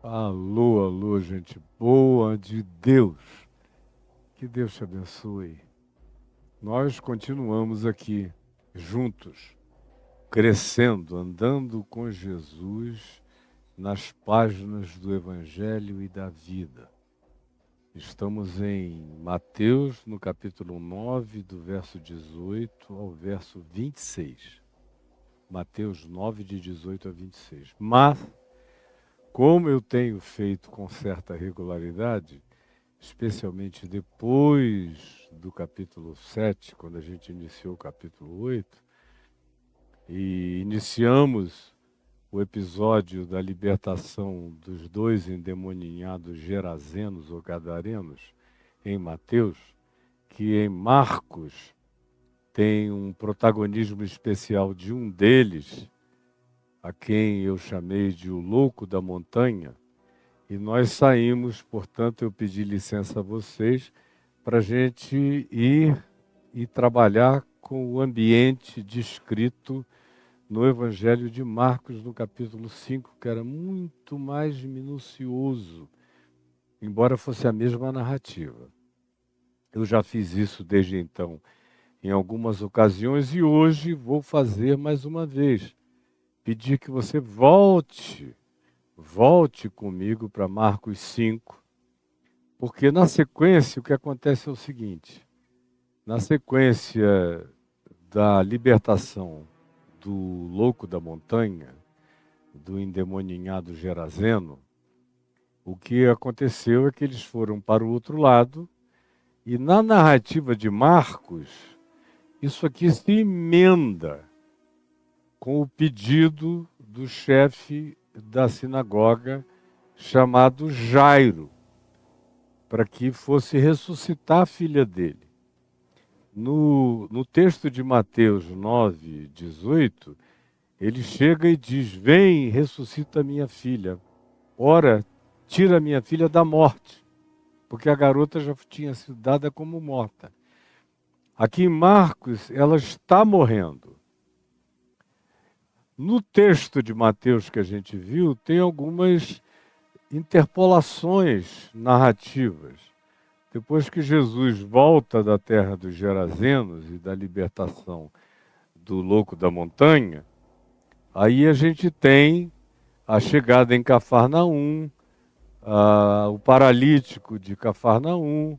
Alô, alô, gente boa de Deus. Que Deus te abençoe. Nós continuamos aqui juntos, crescendo, andando com Jesus nas páginas do Evangelho e da vida. Estamos em Mateus, no capítulo 9, do verso 18 ao verso 26. Mateus 9, de 18 a 26. Mas, como eu tenho feito com certa regularidade, especialmente depois do capítulo 7, quando a gente iniciou o capítulo 8, e iniciamos o episódio da libertação dos dois endemoninhados gerazenos ou gadarenos em Mateus, que em Marcos tem um protagonismo especial de um deles, a quem eu chamei de o louco da montanha, e nós saímos, portanto, eu pedi licença a vocês para a gente ir e trabalhar com o ambiente descrito no Evangelho de Marcos, no capítulo 5, que era muito mais minucioso, embora fosse a mesma narrativa. Eu já fiz isso desde então em algumas ocasiões e hoje vou fazer mais uma vez. Pedir que você volte comigo para Marcos 5, porque na sequência o que acontece é o seguinte: na sequência da libertação do louco da montanha, do endemoninhado Gerazeno, o que aconteceu é que eles foram para o outro lado, e na narrativa de Marcos, isso aqui se emenda com o pedido do chefe da sinagoga, chamado Jairo, para que fosse ressuscitar a filha dele. No texto de Mateus 9, 18, ele chega e diz: Vem, ressuscita minha filha. Ora, tira minha filha da morte, porque a garota já tinha sido dada como morta. Aqui em Marcos, ela está morrendo. No texto de Mateus que a gente viu, tem algumas interpolações narrativas. Depois que Jesus volta da terra dos Gerazenos e da libertação do louco da montanha, aí a gente tem a chegada em Cafarnaum, o paralítico de Cafarnaum,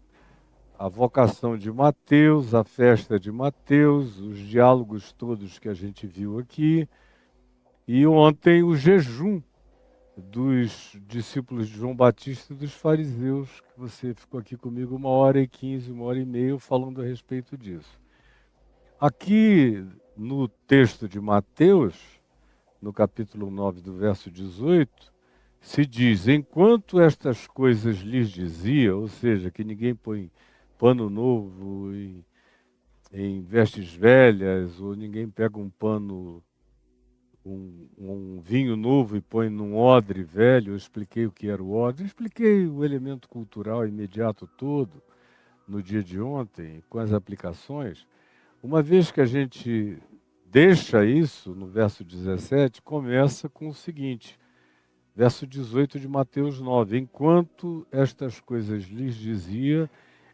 a vocação de Mateus, a festa de Mateus, os diálogos todos que a gente viu aqui, e ontem o jejum dos discípulos de João Batista e dos fariseus, que você ficou aqui comigo 1h15, 1h30 falando a respeito disso. Aqui no texto de Mateus, no capítulo 9, do verso 18, se diz: enquanto estas coisas lhes dizia, ou seja, que ninguém põe pano novo em vestes velhas, ou ninguém pega um pano, um vinho novo e põe num odre velho. Eu expliquei o que era o odre, expliquei o elemento cultural imediato todo no dia de ontem, com as aplicações. Uma vez que a gente deixa isso, no verso 17, começa com o seguinte, verso 18 de Mateus 9: enquanto estas coisas lhes dizia,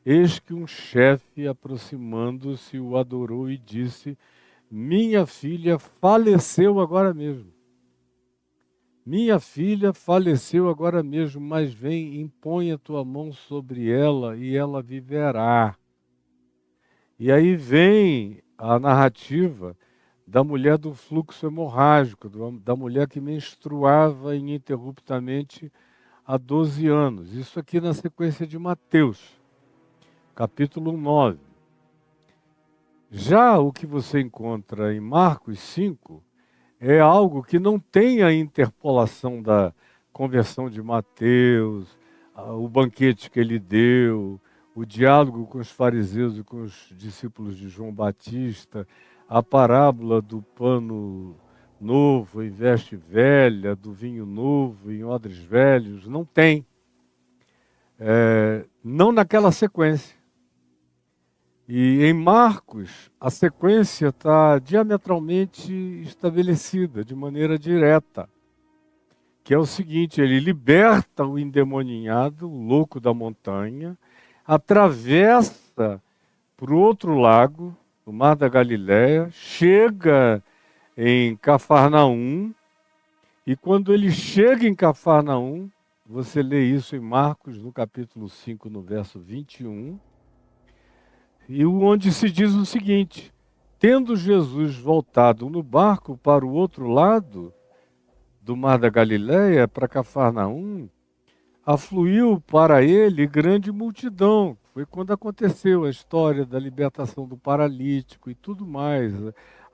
eis que um chefe, aproximando-se, o adorou e disse: minha filha faleceu agora mesmo. Minha filha faleceu agora mesmo, mas vem, impõe a tua mão sobre ela e ela viverá. E aí vem a narrativa da mulher do fluxo hemorrágico, da mulher que menstruava ininterruptamente há 12 anos. Isso aqui na sequência de Mateus, capítulo 9. Já o que você encontra em Marcos 5 é algo que não tem a interpolação da conversão de Mateus, o banquete que ele deu, o diálogo com os fariseus e com os discípulos de João Batista, a parábola do pano novo em veste velha, do vinho novo em odres velhos. Não tem. Não naquela sequência. E em Marcos, a sequência está diametralmente estabelecida, de maneira direta, que é o seguinte: ele liberta o endemoninhado, o louco da montanha, atravessa para o outro lago, o Mar da Galileia, chega em Cafarnaum, e quando ele chega em Cafarnaum, você lê isso em Marcos, no capítulo 5, no verso 21, e onde se diz o seguinte: tendo Jesus voltado no barco para o outro lado do Mar da Galileia, para Cafarnaum, afluiu para ele grande multidão. Foi quando aconteceu a história da libertação do paralítico e tudo mais,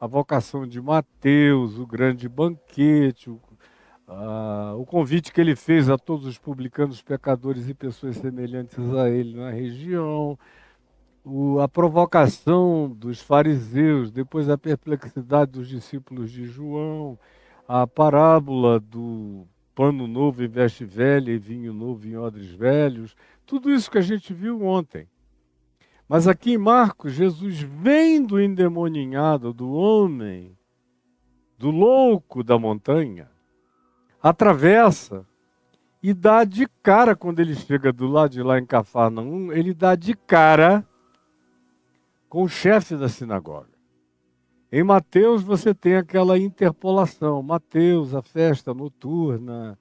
a vocação de Mateus, o grande banquete, o convite que ele fez a todos os publicanos, pecadores e pessoas semelhantes a ele na região, a provocação dos fariseus, depois a perplexidade dos discípulos de João, a parábola do pano novo em veste velha e vinho novo em odres velhos, tudo isso que a gente viu ontem. Mas aqui em Marcos, Jesus vem do endemoninhado, do homem, do louco da montanha, atravessa e dá de cara, quando ele chega do lado de lá em Cafarnaum, ele dá de cara com o chefe da sinagoga. Em Mateus você tem aquela interpolação, Mateus, a festa noturna,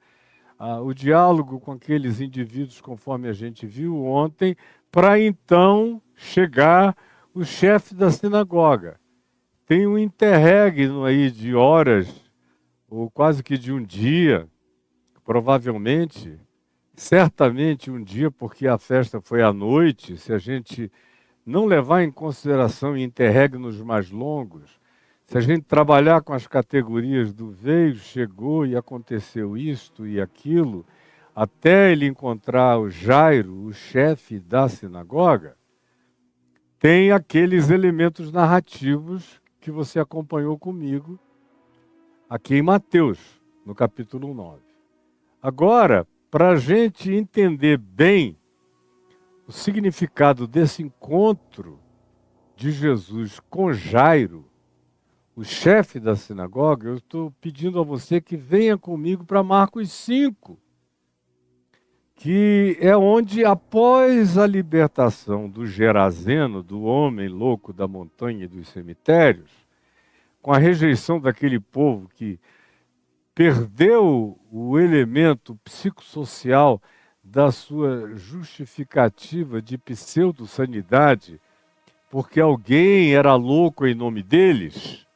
o diálogo com aqueles indivíduos conforme a gente viu ontem, para então chegar o chefe da sinagoga. Tem um interregno aí de horas, ou quase que de um dia, provavelmente, certamente um dia, porque a festa foi à noite, se a gente não levar em consideração interregnos mais longos, se a gente trabalhar com as categorias do veio, chegou e aconteceu isto e aquilo, até ele encontrar o Jairo, o chefe da sinagoga, tem aqueles elementos narrativos que você acompanhou comigo aqui em Mateus, no capítulo 9. Agora, para a gente entender bem o significado desse encontro de Jesus com Jairo, o chefe da sinagoga, eu estou pedindo a você que venha comigo para Marcos 5, que é onde, após a libertação do Gerazeno, do homem louco da montanha e dos cemitérios, com a rejeição daquele povo que perdeu o elemento psicossocial da sua justificativa de pseudo-sanidade, porque alguém era louco em nome deles,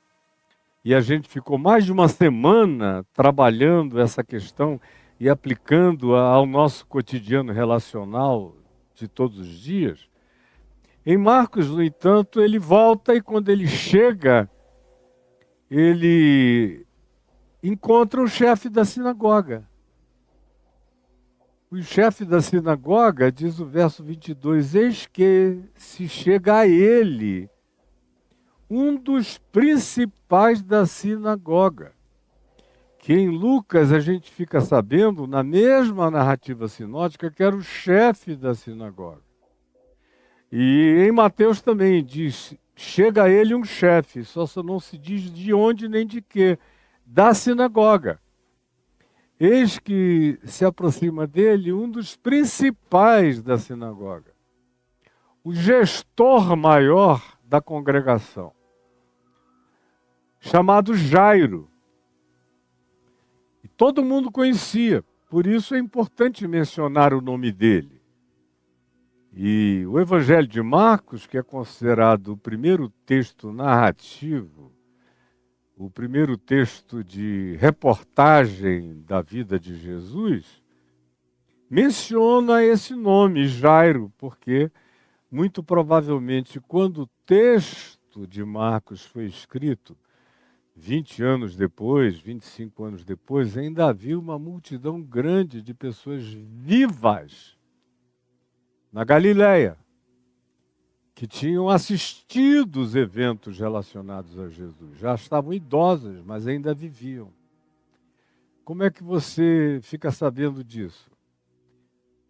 e a gente ficou mais de uma semana trabalhando essa questão e aplicando-a ao nosso cotidiano relacional de todos os dias. Em Marcos, no entanto, ele volta e quando ele chega, ele encontra o chefe da sinagoga. O chefe da sinagoga, diz o verso 22, eis que se chega a ele um dos principais da sinagoga, que em Lucas a gente fica sabendo, na mesma narrativa sinótica, que era o chefe da sinagoga. E em Mateus também diz, chega a ele um chefe, só não se diz de onde nem de quê, da sinagoga. Eis que se aproxima dele um dos principais da sinagoga, o gestor maior da congregação, chamado Jairo. E todo mundo conhecia, por isso é importante mencionar o nome dele. E o Evangelho de Marcos, que é considerado o primeiro texto narrativo, o primeiro texto de reportagem da vida de Jesus, menciona esse nome, Jairo, porque muito provavelmente quando o texto de Marcos foi escrito, 20 anos depois, 25 anos depois, ainda havia uma multidão grande de pessoas vivas na Galileia, que tinham assistido os eventos relacionados a Jesus. Já estavam idosas, mas ainda viviam. Como é que você fica sabendo disso?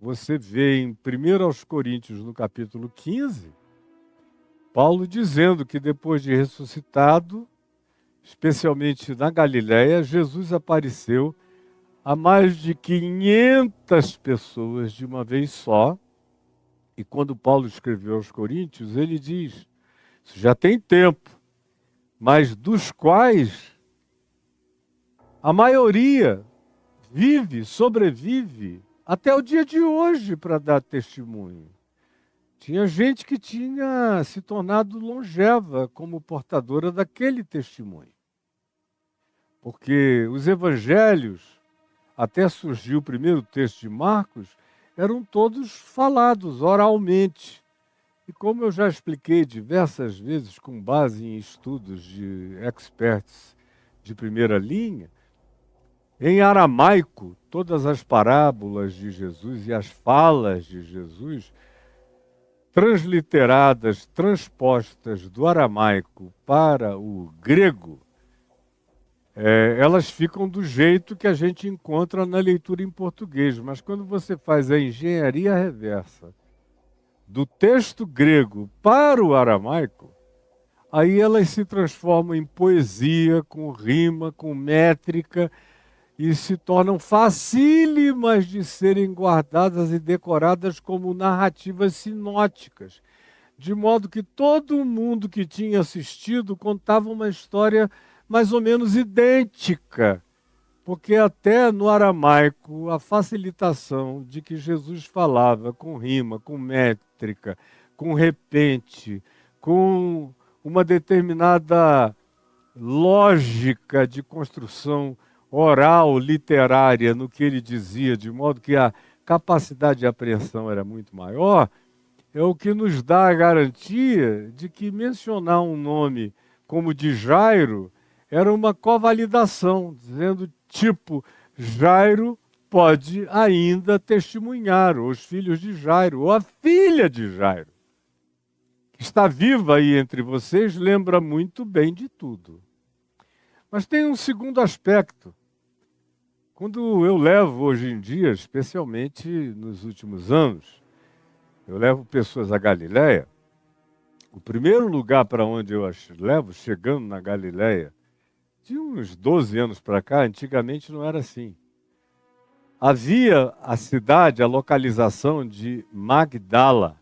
Você vê em 1 aos Coríntios, no capítulo 15, Paulo dizendo que depois de ressuscitado, especialmente na Galileia, Jesus apareceu a mais de 500 pessoas de uma vez só. E quando Paulo escreveu aos Coríntios, ele diz, isso já tem tempo, mas dos quais a maioria vive, sobrevive, até o dia de hoje para dar testemunho. Tinha gente que tinha se tornado longeva como portadora daquele testemunho. Porque os evangelhos, até surgiu o primeiro texto de Marcos, eram todos falados oralmente. E como eu já expliquei diversas vezes, com base em estudos de experts de primeira linha, em aramaico, todas as parábolas de Jesus e as falas de Jesus, transliteradas, transpostas do aramaico para o grego, elas ficam do jeito que a gente encontra na leitura em português. Mas quando você faz a engenharia reversa do texto grego para o aramaico, aí elas se transformam em poesia, com rima, com métrica, e se tornam facílimas de serem guardadas e decoradas como narrativas sinóticas. De modo que todo mundo que tinha assistido contava uma história mais ou menos idêntica, porque até no aramaico a facilitação de que Jesus falava com rima, com métrica, com repente, com uma determinada lógica de construção oral, literária, no que ele dizia, de modo que a capacidade de apreensão era muito maior, é o que nos dá a garantia de que mencionar um nome como de Jairo era uma covalidação, dizendo tipo, Jairo pode ainda testemunhar, ou os filhos de Jairo, ou a filha de Jairo, que está viva aí entre vocês, lembra muito bem de tudo. Mas tem um segundo aspecto. Quando eu levo hoje em dia, especialmente nos últimos anos, eu levo pessoas à Galileia, o primeiro lugar para onde eu as levo, chegando na Galileia, de uns 12 anos para cá, antigamente não era assim. Havia a cidade, a localização de Magdala,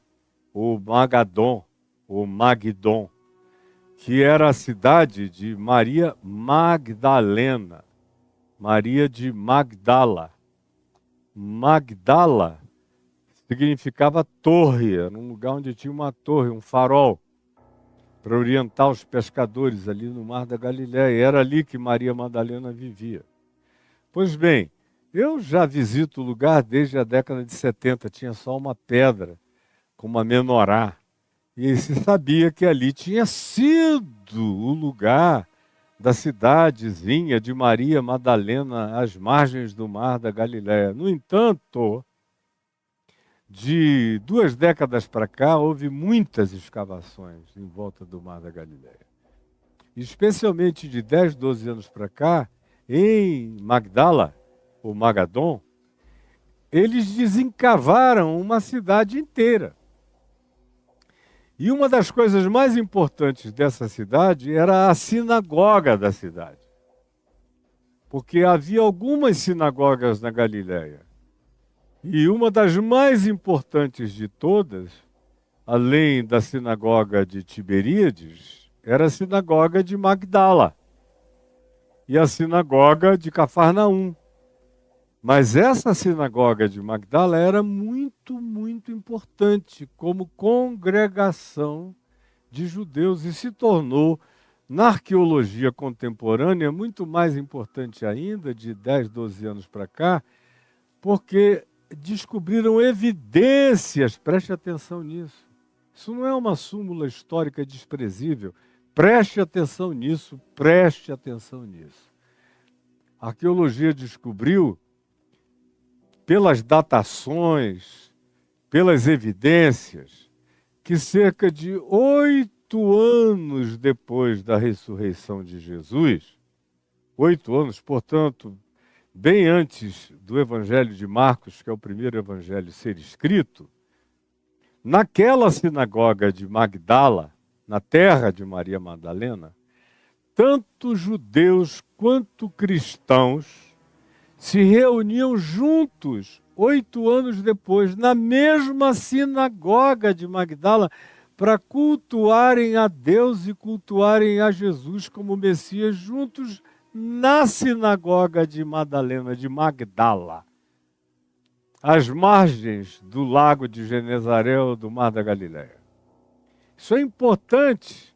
ou Magadon, ou Magdon, que era a cidade de Maria Magdalena, Maria de Magdala. Magdala significava torre, era um lugar onde tinha uma torre, um farol, para orientar os pescadores ali no Mar da Galileia. Era ali que Maria Madalena vivia. Pois bem, eu já visito o lugar desde a década de 70, tinha só uma pedra com uma menorá. E se sabia que ali tinha sido o lugar da cidadezinha de Maria Madalena, às margens do Mar da Galileia. No entanto, de 2 décadas para cá, houve muitas escavações em volta do Mar da Galileia. Especialmente de 10, 12 anos para cá, em Magdala, ou Magadon, eles desencavaram uma cidade inteira. E uma das coisas mais importantes dessa cidade era a sinagoga da cidade. Porque havia algumas sinagogas na Galileia. E uma das mais importantes de todas, além da sinagoga de Tiberíades, era a sinagoga de Magdala e a sinagoga de Cafarnaum. Mas essa sinagoga de Magdala era muito, muito importante como congregação de judeus e se tornou, na arqueologia contemporânea, muito mais importante ainda, de 10, 12 anos para cá, porque descobriram evidências, preste atenção nisso. Isso não é uma súmula histórica desprezível. Preste atenção nisso, preste atenção nisso. A arqueologia descobriu, pelas datações, pelas evidências, que cerca de 8 anos depois da ressurreição de Jesus, 8 anos, portanto, bem antes do Evangelho de Marcos, que é o primeiro evangelho a ser escrito, naquela sinagoga de Magdala, na terra de Maria Madalena, tanto judeus quanto cristãos se reuniam juntos, 8 anos depois, na mesma sinagoga de Magdala, para cultuarem a Deus e cultuarem a Jesus como Messias, juntos na sinagoga de Madalena, de Magdala, às margens do lago de Genezaré ou do Mar da Galileia. Isso é importante,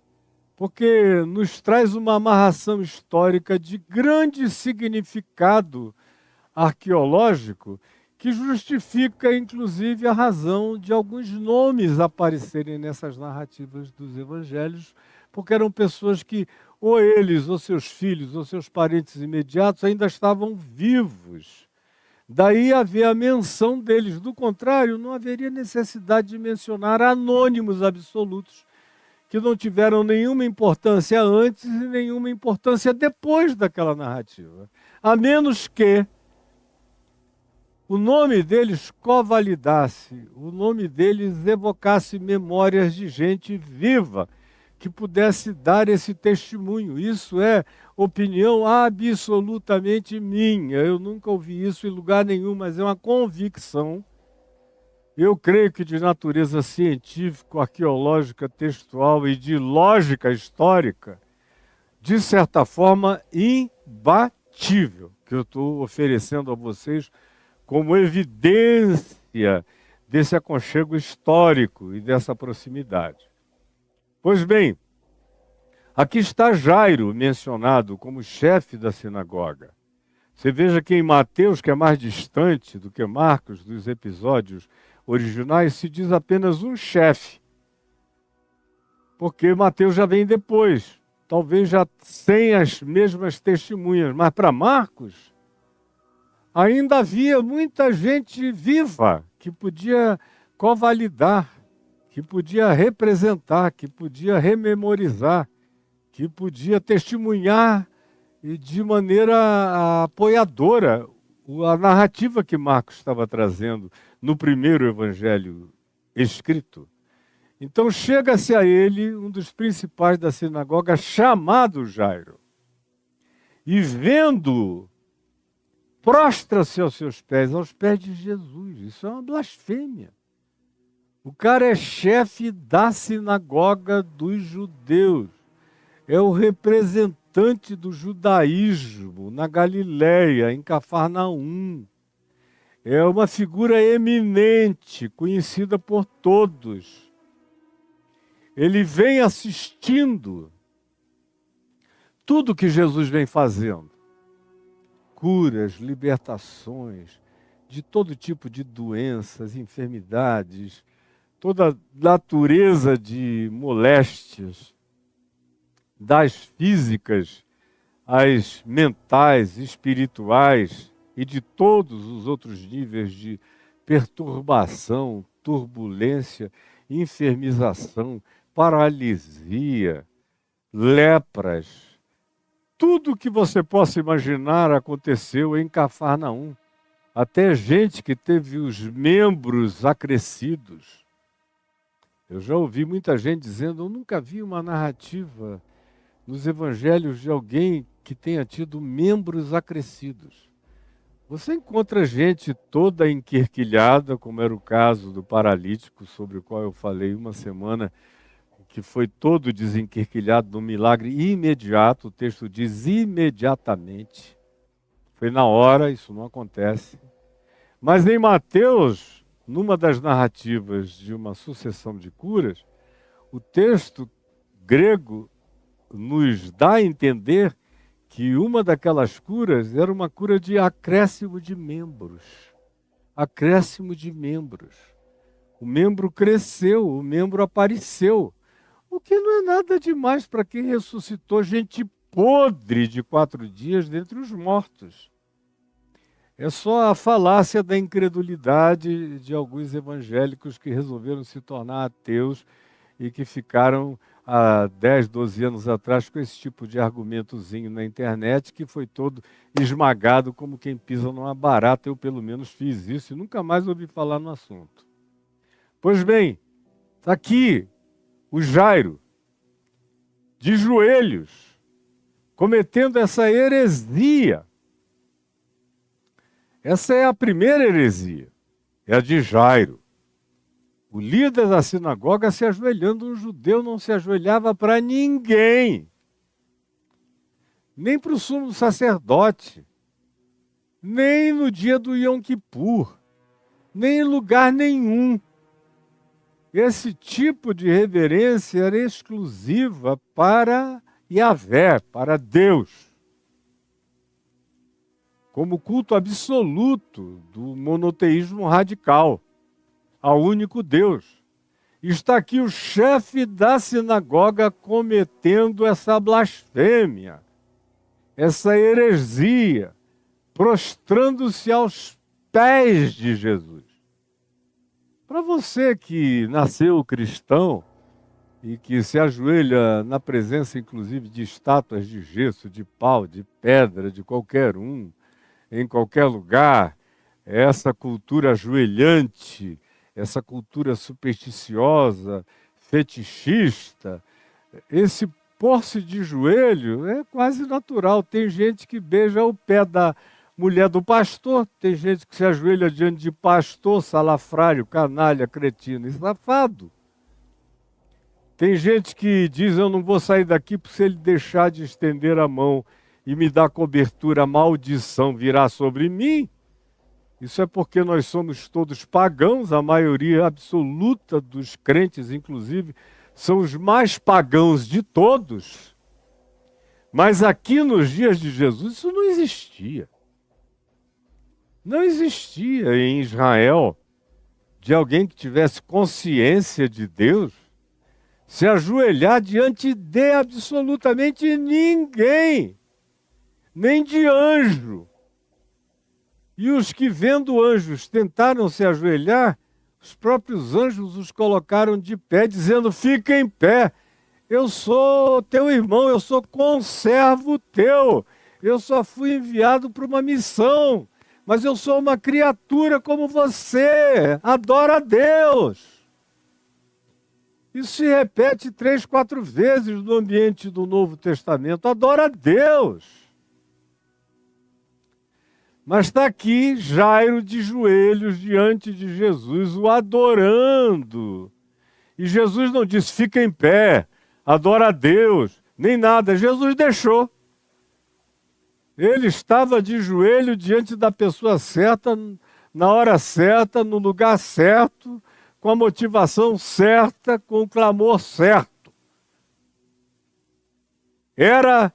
porque nos traz uma amarração histórica de grande significado arqueológico, que justifica, inclusive, a razão de alguns nomes aparecerem nessas narrativas dos evangelhos, porque eram pessoas que, ou eles, ou seus filhos, ou seus parentes imediatos, ainda estavam vivos. Daí haver a menção deles. Do contrário, não haveria necessidade de mencionar anônimos absolutos, que não tiveram nenhuma importância antes e nenhuma importância depois daquela narrativa. A menos que o nome deles covalidasse, o nome deles evocasse memórias de gente viva que pudesse dar esse testemunho. Isso é opinião absolutamente minha. Eu nunca ouvi isso em lugar nenhum, mas é uma convicção. Eu creio que de natureza científica, arqueológica, textual e de lógica histórica, de certa forma imbatível, que eu estou oferecendo a vocês como evidência desse aconchego histórico e dessa proximidade. Pois bem, aqui está Jairo mencionado como chefe da sinagoga. Você veja que em Mateus, que é mais distante do que Marcos, dos episódios originais, se diz apenas um chefe, porque Mateus já vem depois, talvez já sem as mesmas testemunhas, mas para Marcos ainda havia muita gente viva que podia covalidar, que podia representar, que podia rememorizar, que podia testemunhar e de maneira apoiadora a narrativa que Marcos estava trazendo no primeiro evangelho escrito. Então chega-se a ele um dos principais da sinagoga, chamado Jairo, e vendo, prostra-se aos pés de Jesus. Isso é uma blasfêmia. O cara é chefe da sinagoga dos judeus. É o representante do judaísmo na Galileia, em Cafarnaum. É uma figura eminente, conhecida por todos. Ele vem assistindo tudo que Jesus vem fazendo. Curas, libertações, de todo tipo de doenças, enfermidades, toda natureza de moléstias, das físicas às mentais, espirituais e de todos os outros níveis de perturbação, turbulência, enfermização, paralisia, lepras. Tudo que você possa imaginar aconteceu em Cafarnaum. Até gente que teve os membros acrescidos. Eu já ouvi muita gente dizendo, eu nunca vi uma narrativa nos evangelhos de alguém que tenha tido membros acrescidos. Você encontra gente toda enquerquilhada, como era o caso do paralítico, sobre o qual eu falei uma semana, que foi todo desenquerquilhado no milagre imediato. O texto diz imediatamente. Foi na hora, isso não acontece. Mas em Mateus, numa das narrativas de uma sucessão de curas, o texto grego nos dá a entender que uma daquelas curas era uma cura de acréscimo de membros. Acréscimo de membros. O membro cresceu, o membro apareceu. O que não é nada demais para quem ressuscitou gente podre de 4 dias dentre os mortos. É só a falácia da incredulidade de alguns evangélicos que resolveram se tornar ateus e que ficaram há 10, 12 anos atrás com esse tipo de argumentozinho na internet que foi todo esmagado como quem pisa numa barata. Eu pelo menos fiz isso e nunca mais ouvi falar no assunto. Pois bem, está aqui o Jairo, de joelhos, cometendo essa heresia. Essa é a primeira heresia, é a de Jairo. O líder da sinagoga se ajoelhando, um judeu não se ajoelhava para ninguém, nem para o sumo sacerdote, nem no dia do Yom Kippur, nem em lugar nenhum. Esse tipo de reverência era exclusiva para Yahvé, para Deus, como culto absoluto do monoteísmo radical, ao único Deus. Está aqui o chefe da sinagoga cometendo essa blasfêmia, essa heresia, prostrando-se aos pés de Jesus. Para você que nasceu cristão e que se ajoelha na presença, inclusive, de estátuas de gesso, de pau, de pedra, de qualquer um, em qualquer lugar, essa cultura ajoelhante, essa cultura supersticiosa, fetichista, esse pôr-se de joelho é quase natural. Tem gente que beija o pé da mulher do pastor, tem gente que se ajoelha diante de pastor, salafrário, canalha, cretino e safado. Tem gente que diz, eu não vou sair daqui porque se ele deixar de estender a mão e me dar cobertura, a maldição virá sobre mim. Isso é porque nós somos todos pagãos, a maioria absoluta dos crentes, inclusive, são os mais pagãos de todos. Mas aqui nos dias de Jesus isso não existia. Não existia em Israel de alguém que tivesse consciência de Deus se ajoelhar diante de absolutamente ninguém, nem de anjo. E os que vendo anjos tentaram se ajoelhar, os próprios anjos os colocaram de pé, dizendo, fica em pé, eu sou teu irmão, eu sou conservo teu, eu só fui enviado para uma missão, mas eu sou uma criatura como você, adora a Deus. Isso se repete 3, 4 vezes no ambiente do Novo Testamento, adora a Deus. Mas está aqui Jairo de joelhos diante de Jesus, o adorando. E Jesus não disse, fica em pé, adora a Deus, nem nada. Jesus deixou. Ele estava de joelho diante da pessoa certa, na hora certa, no lugar certo, com a motivação certa, com o clamor certo. Era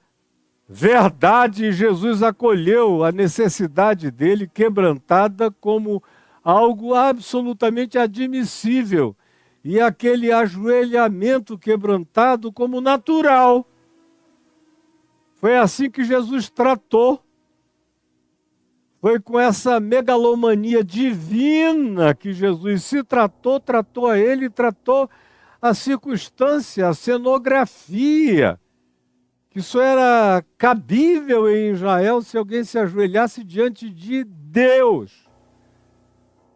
verdade, Jesus acolheu a necessidade dele quebrantada como algo absolutamente admissível e aquele ajoelhamento quebrantado como natural. Foi assim que Jesus tratou. Foi com essa megalomania divina que Jesus se tratou a ele, tratou a circunstância, a cenografia. Isso era cabível em Israel se alguém se ajoelhasse diante de Deus.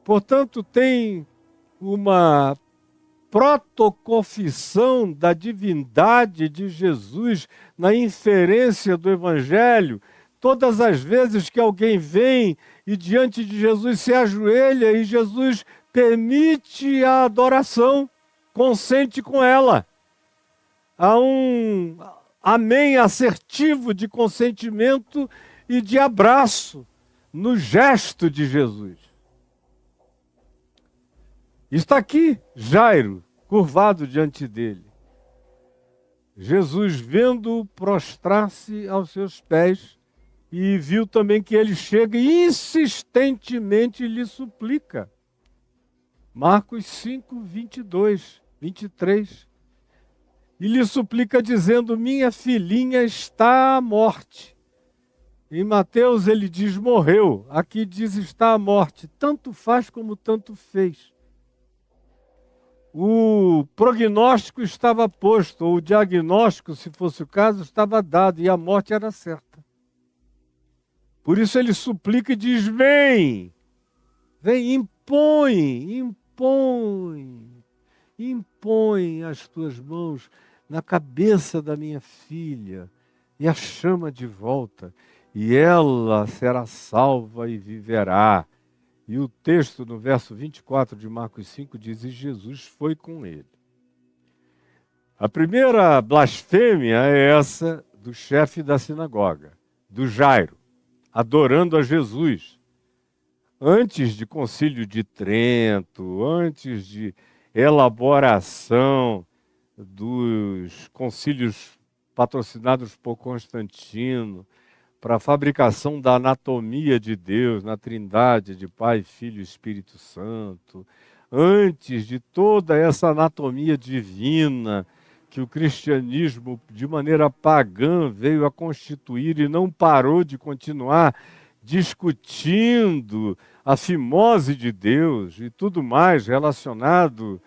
Portanto, tem uma protoconfissão da divindade de Jesus na inferência do Evangelho. Todas as vezes que alguém vem e diante de Jesus se ajoelha e Jesus permite a adoração, consente com ela. Há um amém assertivo de consentimento e de abraço no gesto de Jesus. Está aqui Jairo, curvado diante dele. Jesus vendo-o prostrar-se aos seus pés e viu também que ele chega e insistentemente lhe suplica. Marcos 5, 22, 23. E lhe suplica dizendo, minha filhinha está à morte. Em Mateus ele diz, morreu. Aqui diz, está à morte. Tanto faz como tanto fez. O prognóstico estava posto, ou o diagnóstico, se fosse o caso, estava dado, e a morte era certa. Por isso ele suplica e diz, vem, impõe as tuas mãos na cabeça da minha filha, e a chama de volta, e ela será salva e viverá. E o texto, no verso 24 de Marcos 5, diz: e Jesus foi com ele. A primeira blasfêmia é essa do chefe da sinagoga, do Jairo, adorando a Jesus. Antes de Concílio de Trento, antes de elaboração dos concílios patrocinados por Constantino, para a fabricação da anatomia de Deus, na Trindade de Pai, Filho e Espírito Santo, antes de toda essa anatomia divina que o cristianismo, de maneira pagã, veio a constituir e não parou de continuar discutindo a fimose de Deus e tudo mais relacionado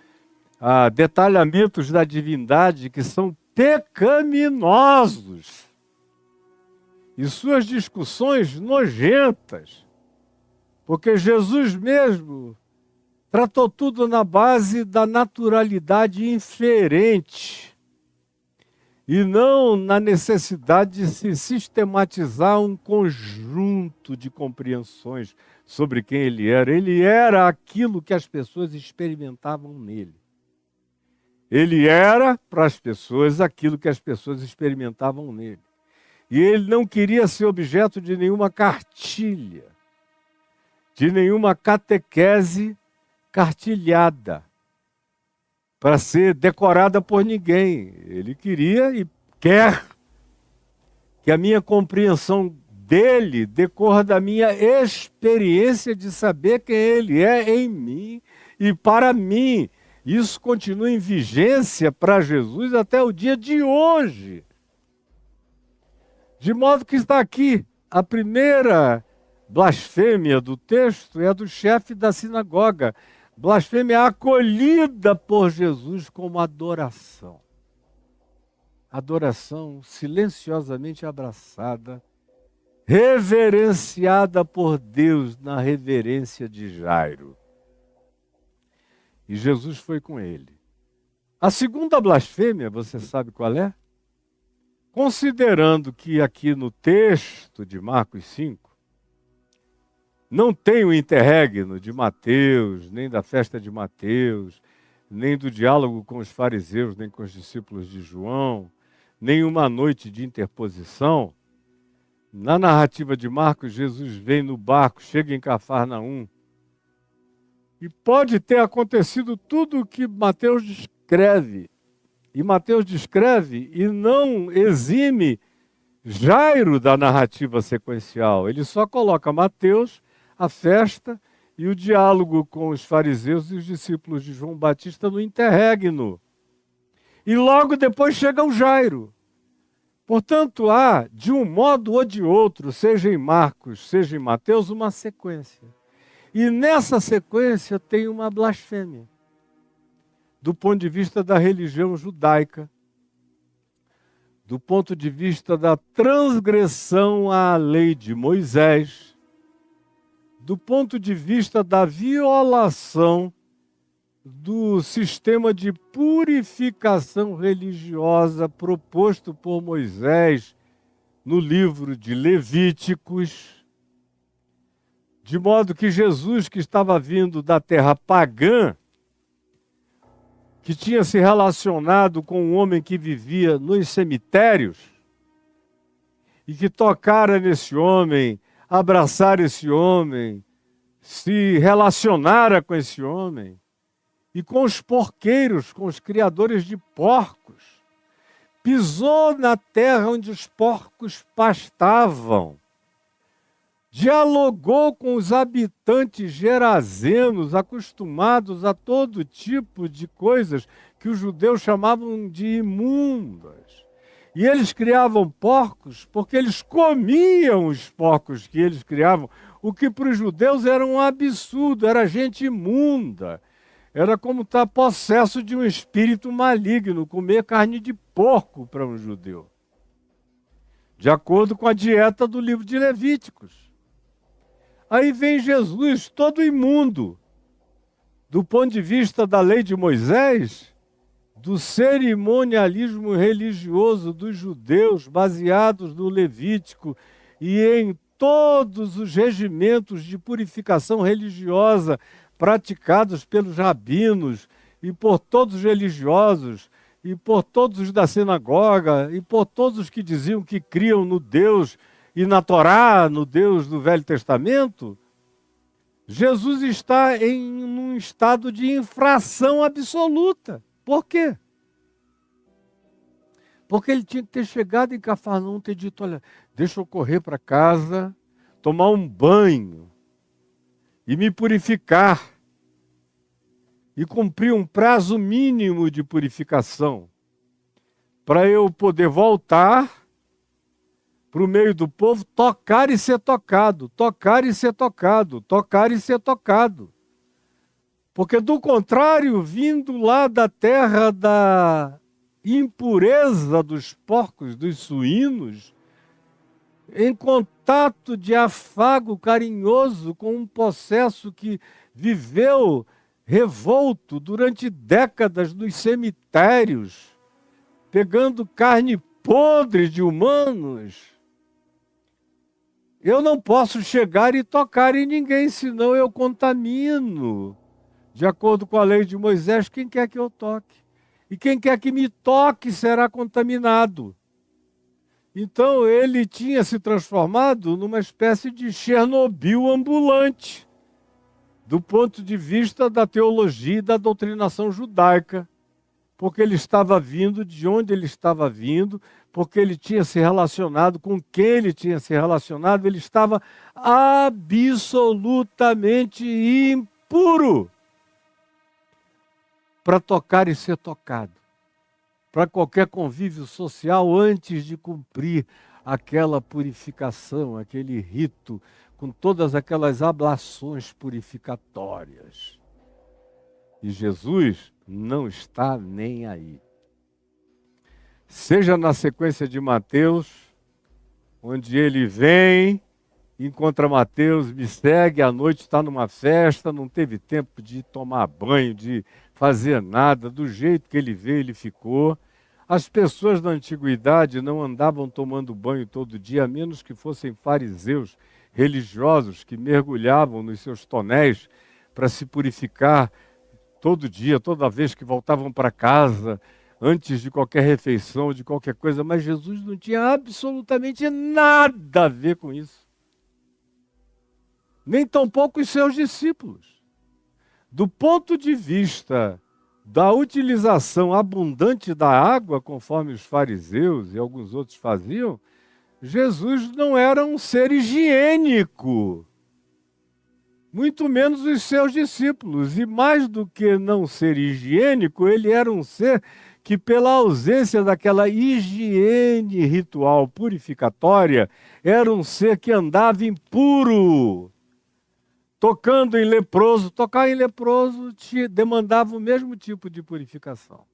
a detalhamentos da divindade que são pecaminosos e suas discussões nojentas, porque Jesus mesmo tratou tudo na base da naturalidade inferente e não na necessidade de se sistematizar um conjunto de compreensões sobre quem ele era. Ele era aquilo que as pessoas experimentavam nele. Ele era, para as pessoas, aquilo que as pessoas experimentavam nele. E ele não queria ser objeto de nenhuma cartilha, de nenhuma catequese cartilhada, para ser decorada por ninguém. Ele queria e quer que a minha compreensão dele decorra da minha experiência de saber quem ele é em mim e para mim. Isso continua em vigência para Jesus até o dia de hoje. De modo que está aqui, a primeira blasfêmia do texto é a do chefe da sinagoga. Blasfêmia acolhida por Jesus como adoração. Adoração silenciosamente abraçada, reverenciada por Deus na reverência de Jairo. E Jesus foi com ele. A segunda blasfêmia, você sabe qual é? Considerando que aqui no texto de Marcos 5, não tem o interregno de Mateus, nem da festa de Mateus, nem do diálogo com os fariseus, nem com os discípulos de João, nem uma noite de interposição. Na narrativa de Marcos, Jesus vem no barco, chega em Cafarnaum, e pode ter acontecido tudo o que Mateus descreve. E Mateus descreve e não exime Jairo da narrativa sequencial. Ele só coloca Mateus, a festa e o diálogo com os fariseus e os discípulos de João Batista no interregno. E logo depois chega o Jairo. Portanto, há, de um modo ou de outro, seja em Marcos, seja em Mateus, uma sequência. E nessa sequência tem uma blasfêmia, do ponto de vista da religião judaica, do ponto de vista da transgressão à lei de Moisés, do ponto de vista da violação do sistema de purificação religiosa proposto por Moisés no livro de Levíticos, de modo que Jesus, que estava vindo da terra pagã, que tinha se relacionado com um homem que vivia nos cemitérios, e que tocara nesse homem, abraçara esse homem, se relacionara com esse homem, e com os porqueiros, com os criadores de porcos, pisou na terra onde os porcos pastavam, dialogou com os habitantes gerazenos, acostumados a todo tipo de coisas que os judeus chamavam de imundas. E eles criavam porcos porque eles comiam os porcos que eles criavam, o que para os judeus era um absurdo, era gente imunda. Era como estar possesso de um espírito maligno, comer carne de porco para um judeu. De acordo com a dieta do livro de Levíticos. Aí vem Jesus, todo imundo, do ponto de vista da lei de Moisés, do cerimonialismo religioso dos judeus, baseados no Levítico, e em todos os regimentos de purificação religiosa praticados pelos rabinos e por todos os religiosos e por todos os da sinagoga e por todos os que diziam que criam no Deus e na Torá, no Deus do Velho Testamento, Jesus está em um estado de infração absoluta. Por quê? Porque ele tinha que ter chegado em Cafarnaum e ter dito, olha, deixa eu correr para casa, tomar um banho e me purificar e cumprir um prazo mínimo de purificação para eu poder voltar para o meio do povo, tocar e ser tocado, tocar e ser tocado, tocar e ser tocado. Porque do contrário, vindo lá da terra da impureza dos porcos, dos suínos, em contato de afago carinhoso com um possesso que viveu revolto durante décadas nos cemitérios, pegando carne podre de humanos, eu não posso chegar e tocar em ninguém, senão eu contamino. De acordo com a lei de Moisés, quem quer que eu toque? E quem quer que me toque será contaminado. Então ele tinha se transformado numa espécie de Chernobyl ambulante, do ponto de vista da teologia e da doutrinação judaica, porque ele estava vindo de onde ele estava vindo, porque ele tinha se relacionado com quem ele tinha se relacionado, ele estava absolutamente impuro para tocar e ser tocado, para qualquer convívio social antes de cumprir aquela purificação, aquele rito, com todas aquelas ablações purificatórias. E Jesus não está nem aí. Seja na sequência de Mateus, onde ele vem, encontra Mateus, me segue, à noite está numa festa, não teve tempo de tomar banho, de fazer nada, do jeito que ele veio, ele ficou. As pessoas da antiguidade não andavam tomando banho todo dia, a menos que fossem fariseus religiosos que mergulhavam nos seus tonéis para se purificar todo dia, toda vez que voltavam para casa, antes de qualquer refeição, de qualquer coisa, mas Jesus não tinha absolutamente nada a ver com isso. Nem tampouco os seus discípulos. Do ponto de vista da utilização abundante da água, conforme os fariseus e alguns outros faziam, Jesus não era um ser higiênico, muito menos os seus discípulos. E mais do que não ser higiênico, ele era um ser que, pela ausência daquela higiene ritual purificatória, era um ser que andava impuro. Tocando em leproso, tocar em leproso demandava o mesmo tipo de purificação.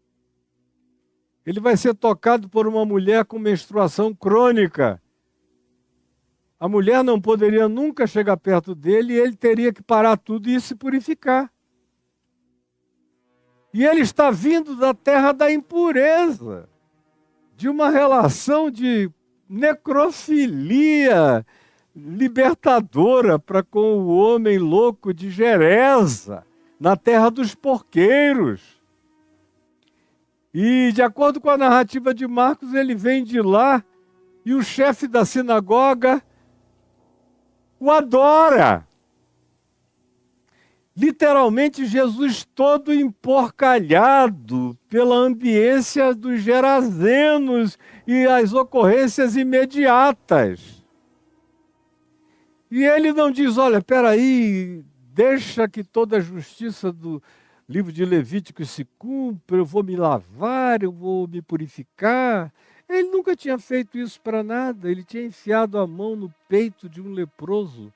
Ele vai ser tocado por uma mulher com menstruação crônica. A mulher não poderia nunca chegar perto dele e ele teria que parar tudo e se purificar. E ele está vindo da terra da impureza, de uma relação de necrofilia libertadora para com o homem louco de Geresa, na terra dos porqueiros. E, de acordo com a narrativa de Marcos, ele vem de lá e o chefe da sinagoga o adora. Literalmente, Jesus todo emporcalhado pela ambiência dos gerazenos e as ocorrências imediatas. E ele não diz, olha, peraí, deixa que toda a justiça do livro de Levítico se cumpra, eu vou me lavar, eu vou me purificar. Ele nunca tinha feito isso para nada, ele tinha enfiado a mão no peito de um leproso,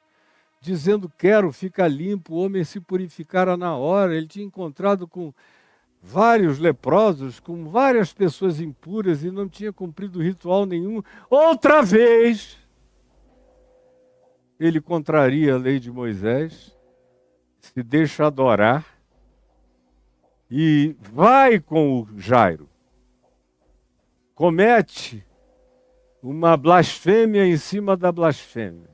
dizendo, quero ficar limpo, o homem se purificara na hora. Ele tinha encontrado com vários leprosos, com várias pessoas impuras e não tinha cumprido ritual nenhum. Outra vez, ele contraria a lei de Moisés, se deixa adorar e vai com o Jairo. Comete uma blasfêmia em cima da blasfêmia,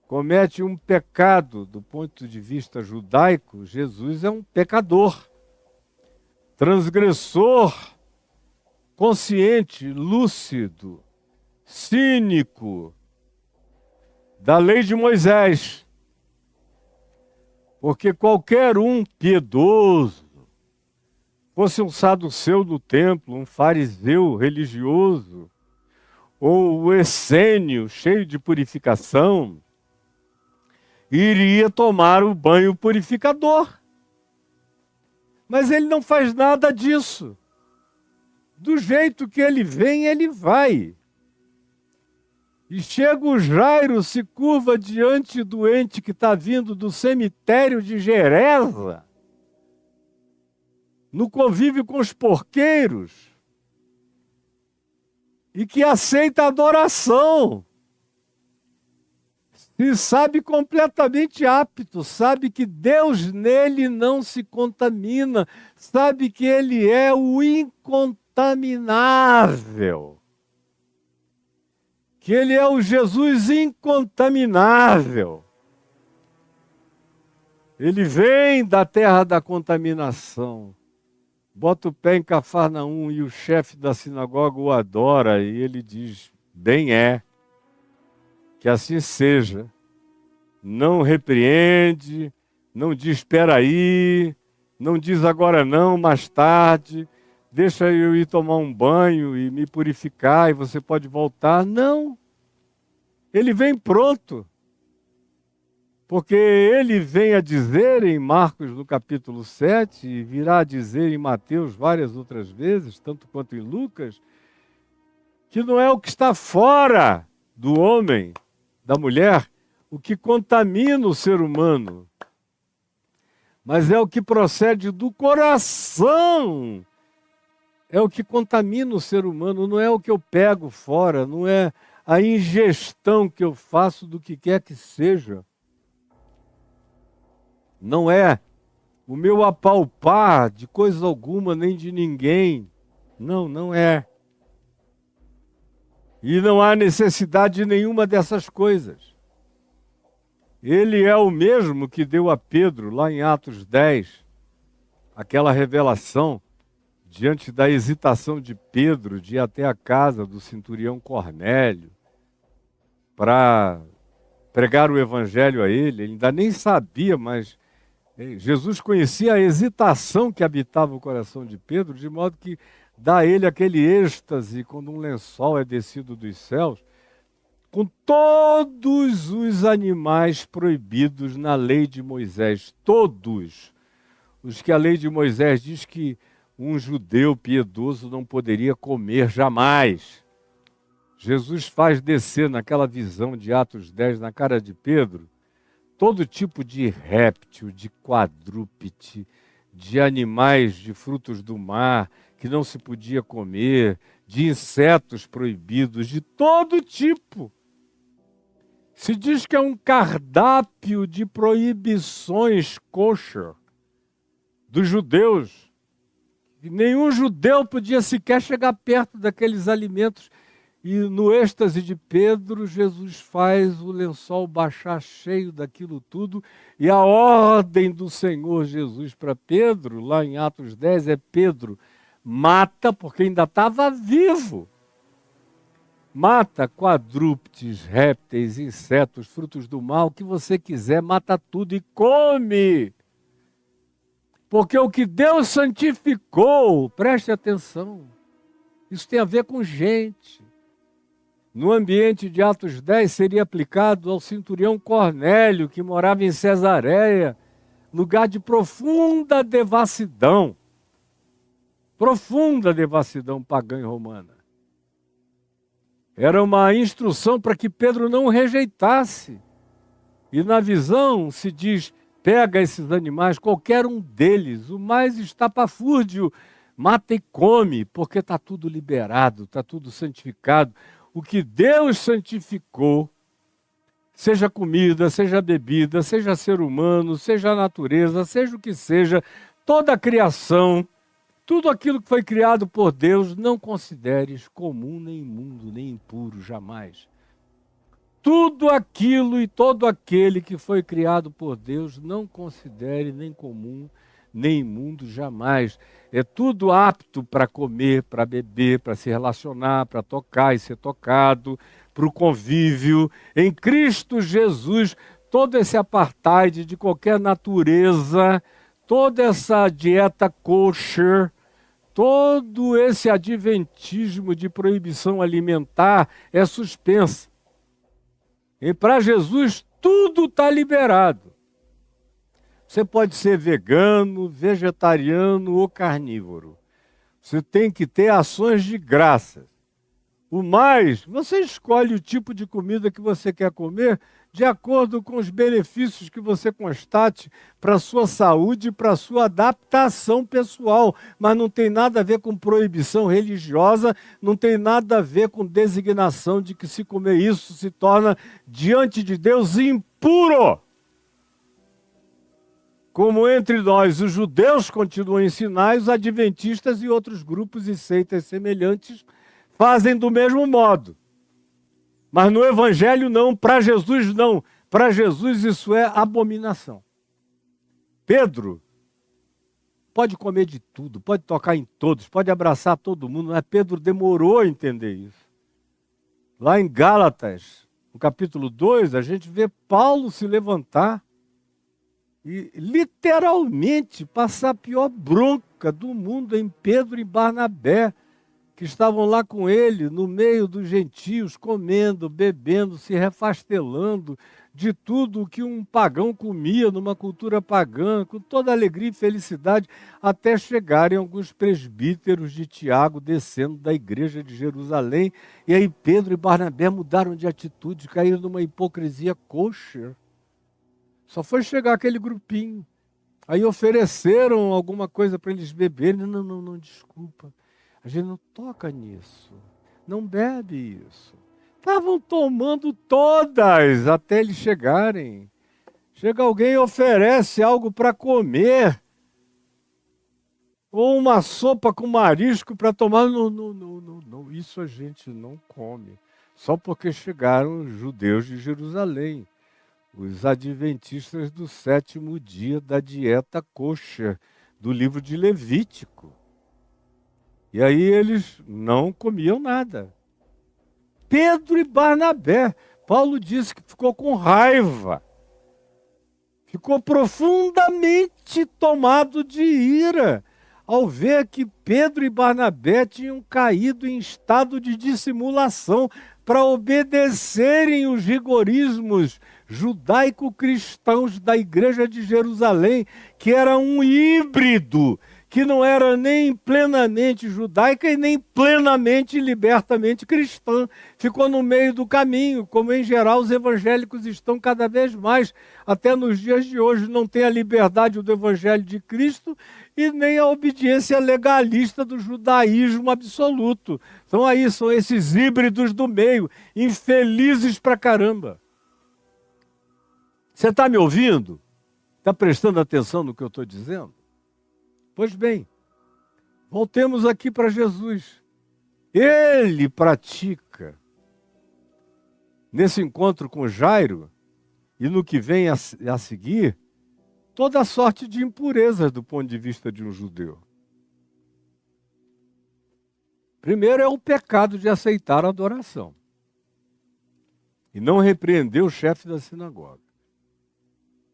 comete um pecado do ponto de vista judaico, Jesus é um pecador, transgressor, consciente, lúcido, cínico da lei de Moisés. Porque qualquer um piedoso, fosse um saduceu do templo, um fariseu religioso, ou o essênio cheio de purificação, iria tomar o banho purificador. Mas ele não faz nada disso. Do jeito que ele vem, ele vai. E chega o Jairo, se curva diante do ente que está vindo do cemitério de Geresa, no convívio com os porqueiros, e que aceita a adoração. E sabe completamente apto, sabe que Deus nele não se contamina, sabe que ele é o incontaminável. Que ele é o Jesus incontaminável. Ele vem da terra da contaminação. Bota o pé em Cafarnaum e o chefe da sinagoga o adora e ele diz, bem é, que assim seja. Não repreende, não diz espera aí, não diz agora não, mais tarde, deixa eu ir tomar um banho e me purificar e você pode voltar. Não, ele vem pronto. Porque ele vem a dizer em Marcos no capítulo 7, e virá a dizer em Mateus várias outras vezes, tanto quanto em Lucas, que não é o que está fora do homem, da mulher, o que contamina o ser humano, mas é o que procede do coração. É o que contamina o ser humano, não é o que eu pego fora, não é a ingestão que eu faço do que quer que seja. Não é o meu apalpar de coisa alguma, nem de ninguém. Não, não é. E não há necessidade de nenhuma dessas coisas. Ele é o mesmo que deu a Pedro, lá em Atos 10, aquela revelação, diante da hesitação de Pedro de ir até a casa do centurião Cornélio, para pregar o evangelho a ele. Ele ainda nem sabia, mas Jesus conhecia a hesitação que habitava o coração de Pedro, de modo que dá a ele aquele êxtase quando um lençol é descido dos céus, com todos os animais proibidos na lei de Moisés, todos os que a lei de Moisés diz que um judeu piedoso não poderia comer jamais. Jesus faz descer naquela visão de Atos 10 na cara de Pedro todo tipo de réptil, de quadrúpede, de animais, de frutos do mar que não se podia comer, de insetos proibidos, de todo tipo. Se diz que é um cardápio de proibições kosher dos judeus. E nenhum judeu podia sequer chegar perto daqueles alimentos. E no êxtase de Pedro, Jesus faz o lençol baixar cheio daquilo tudo. E a ordem do Senhor Jesus para Pedro, lá em Atos 10, é Pedro, mata, porque ainda estava vivo. Mata quadrúpedes, répteis, insetos, frutos do mar, o que você quiser, mata tudo e come. Porque o que Deus santificou, preste atenção, isso tem a ver com gente. No ambiente de Atos 10 seria aplicado ao centurião Cornélio, que morava em Cesareia, lugar de profunda devassidão pagã e romana. Era uma instrução para que Pedro não rejeitasse. E na visão se diz, pega esses animais, qualquer um deles, o mais estapafúrdio, mata e come, porque está tudo liberado, está tudo santificado. O que Deus santificou, seja comida, seja bebida, seja ser humano, seja a natureza, seja o que seja, toda a criação, Tudo aquilo que foi criado por Deus, não consideres comum, nem imundo, nem impuro, jamais. Tudo aquilo e todo aquele que foi criado por Deus, não considere nem comum, nem imundo, jamais. É tudo apto para comer, para beber, para se relacionar, para tocar e ser tocado, para o convívio. Em Cristo Jesus, todo esse apartheid de qualquer natureza, toda essa dieta kosher, todo esse adventismo de proibição alimentar é suspensa. E para Jesus tudo está liberado. Você pode ser vegano, vegetariano ou carnívoro. Você tem que ter ações de graças. O mais, você escolhe o tipo de comida que você quer comer de acordo com os benefícios que você constate para a sua saúde e para a sua adaptação pessoal. Mas não tem nada a ver com proibição religiosa, não tem nada a ver com designação de que se comer isso se torna, diante de Deus, impuro. Como entre nós os judeus continuam a ensinar, os adventistas e outros grupos e seitas semelhantes fazem do mesmo modo. Mas no Evangelho não, para Jesus não. Para Jesus isso é abominação. Pedro pode comer de tudo, pode tocar em todos, pode abraçar todo mundo, mas Pedro demorou a entender isso. Lá em Gálatas, no capítulo 2, a gente vê Paulo se levantar e literalmente passar a pior bronca do mundo em Pedro e Barnabé, que estavam lá com ele, no meio dos gentios, comendo, bebendo, se refastelando de tudo o que um pagão comia numa cultura pagã, com toda alegria e felicidade, até chegarem alguns presbíteros de Tiago descendo da igreja de Jerusalém. E aí Pedro e Barnabé mudaram de atitude, caíram numa hipocrisia kosher. Só foi chegar aquele grupinho. Aí ofereceram alguma coisa para eles beberem. Não, desculpa. A gente não toca nisso, não bebe isso. Estavam tomando todas até eles chegarem. Chega alguém e oferece algo para comer, ou uma sopa com marisco para tomar. Não, isso a gente não come. Só porque chegaram os judeus de Jerusalém, os adventistas do 7º dia da dieta kosher, do livro de Levítico. E aí eles não comiam nada. Pedro e Barnabé, Paulo disse que ficou com raiva. Ficou profundamente tomado de ira ao ver que Pedro e Barnabé tinham caído em estado de dissimulação para obedecerem os rigorismos judaico-cristãos da igreja de Jerusalém, que era um híbrido, que não era nem plenamente judaica e nem plenamente e libertamente cristã. Ficou no meio do caminho, como em geral os evangélicos estão cada vez mais, até nos dias de hoje. Não tem a liberdade do evangelho de Cristo e nem a obediência legalista do judaísmo absoluto. Então aí são esses híbridos do meio, infelizes pra caramba. Você está me ouvindo? Está prestando atenção no que eu estou dizendo? Pois bem, voltemos aqui para Jesus. Ele pratica, nesse encontro com Jairo, e no que vem a seguir, toda sorte de impurezas do ponto de vista de um judeu. Primeiro é o pecado de aceitar a adoração e não repreender o chefe da sinagoga.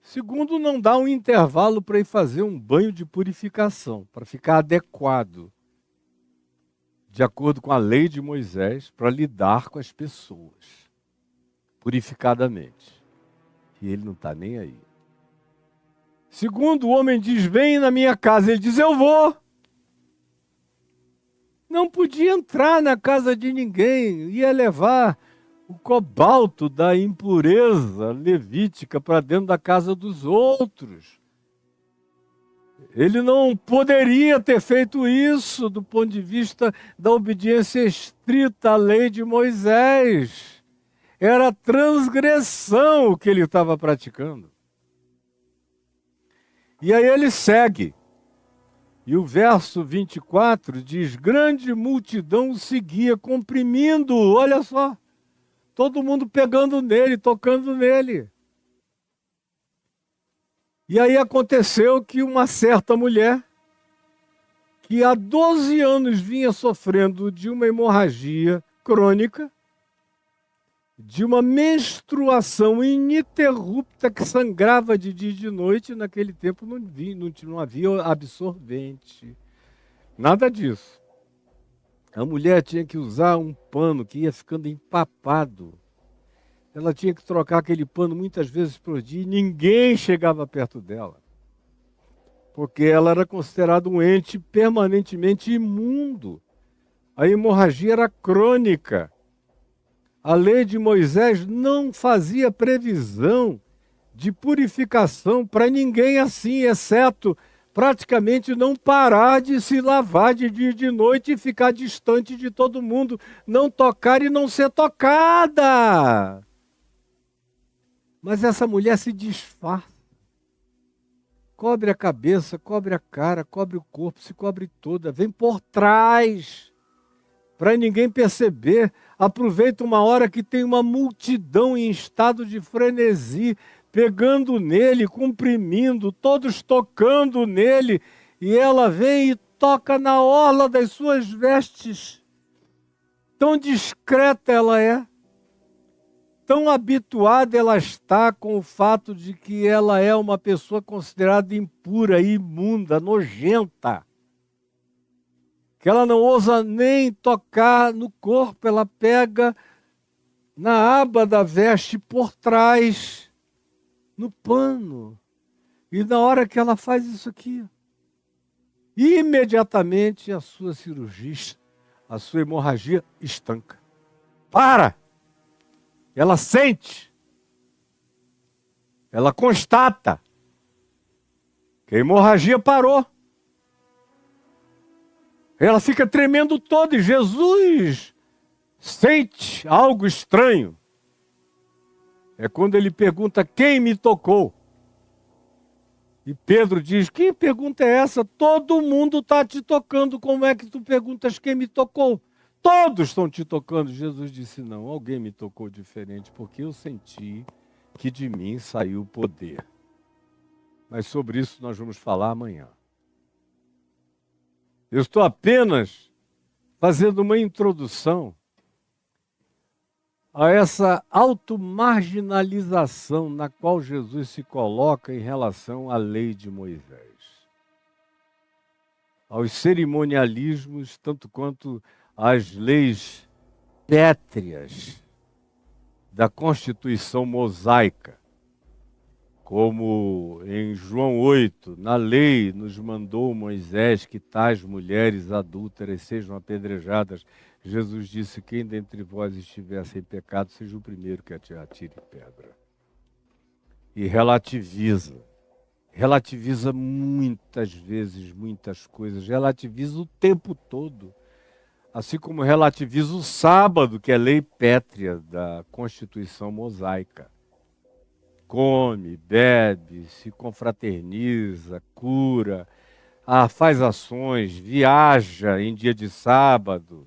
Segundo, não dá um intervalo para ir fazer um banho de purificação, para ficar adequado, de acordo com a lei de Moisés, para lidar com as pessoas, purificadamente. E ele não está nem aí. Segundo, o homem diz, vem na minha casa. Ele diz, eu vou. Não podia entrar na casa de ninguém, ia levar o cobalto da impureza levítica para dentro da casa dos outros. Ele não poderia ter feito isso do ponto de vista da obediência estrita à lei de Moisés. Era transgressão o que ele estava praticando. E aí ele segue. E o verso 24 diz: grande multidão o seguia, comprimindo, olha só, todo mundo pegando nele, tocando nele. E aí aconteceu que uma certa mulher, que há 12 anos vinha sofrendo de uma hemorragia crônica, de uma menstruação ininterrupta que sangrava de dia e de noite, naquele tempo não havia absorvente, nada disso. A mulher tinha que usar um pano que ia ficando empapado. Ela tinha que trocar aquele pano muitas vezes por dia e ninguém chegava perto dela, porque ela era considerada um ente permanentemente imundo. A hemorragia era crônica. A lei de Moisés não fazia previsão de purificação para ninguém assim, exceto praticamente não parar de se lavar de dia e de noite e ficar distante de todo mundo, não tocar e não ser tocada. Mas essa mulher se disfarça. Cobre a cabeça, cobre a cara, cobre o corpo, se cobre toda, vem por trás, para ninguém perceber. Aproveita uma hora que tem uma multidão em estado de frenesi, pegando nele, comprimindo, todos tocando nele, e ela vem e toca na orla das suas vestes. Tão discreta ela é, tão habituada ela está com o fato de que ela é uma pessoa considerada impura, imunda, nojenta, que ela não ousa nem tocar no corpo, ela pega na aba da veste por trás, no pano. E na hora que ela faz isso aqui, imediatamente a sua cirurgia, a sua hemorragia estanca. Para! Ela sente, ela constata que a hemorragia parou. Ela fica tremendo toda e Jesus sente algo estranho. É quando ele pergunta: quem me tocou? E Pedro diz: que pergunta é essa? Todo mundo está te tocando, como é que tu perguntas quem me tocou? Todos estão te tocando. Jesus disse: não, alguém me tocou diferente, porque eu senti que de mim saiu o poder. Mas sobre isso nós vamos falar amanhã. Eu estou apenas fazendo uma introdução a essa automarginalização na qual Jesus se coloca em relação à lei de Moisés. Aos cerimonialismos, tanto quanto às leis pétreas da Constituição mosaica. Como em João 8, na lei nos mandou Moisés que tais mulheres adúlteras sejam apedrejadas. Jesus disse: quem dentre vós estiver sem pecado, seja o primeiro que atire pedra. E relativiza muitas vezes, muitas coisas, relativiza o tempo todo. Assim como relativiza o sábado, que é lei pétrea da Constituição mosaica. Come, bebe, se confraterniza, cura, faz ações, viaja em dia de sábado,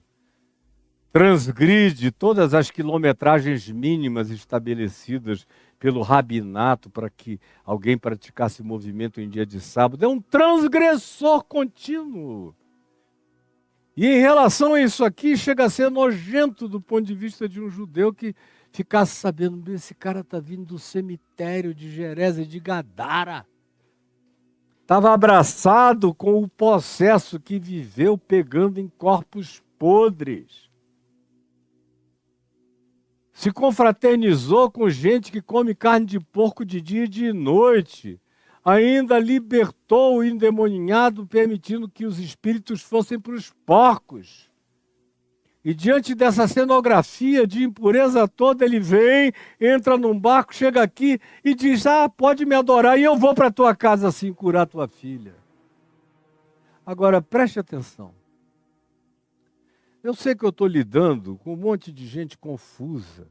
transgride todas as quilometragens mínimas estabelecidas pelo rabinato para que alguém praticasse movimento em dia de sábado. É um transgressor contínuo. E em relação a isso aqui, chega a ser nojento do ponto de vista de um judeu que ficasse sabendo: esse cara está vindo do cemitério de Geresa e de Gadara. Estava abraçado com o possesso que viveu pegando em corpos podres. Se confraternizou com gente que come carne de porco de dia e de noite. Ainda libertou o endemoniado, permitindo que os espíritos fossem para os porcos. E diante dessa cenografia de impureza toda, ele vem, entra num barco, chega aqui e diz: pode me adorar e eu vou para a tua casa assim curar tua filha. Agora, preste atenção. Eu sei que eu estou lidando com um monte de gente confusa.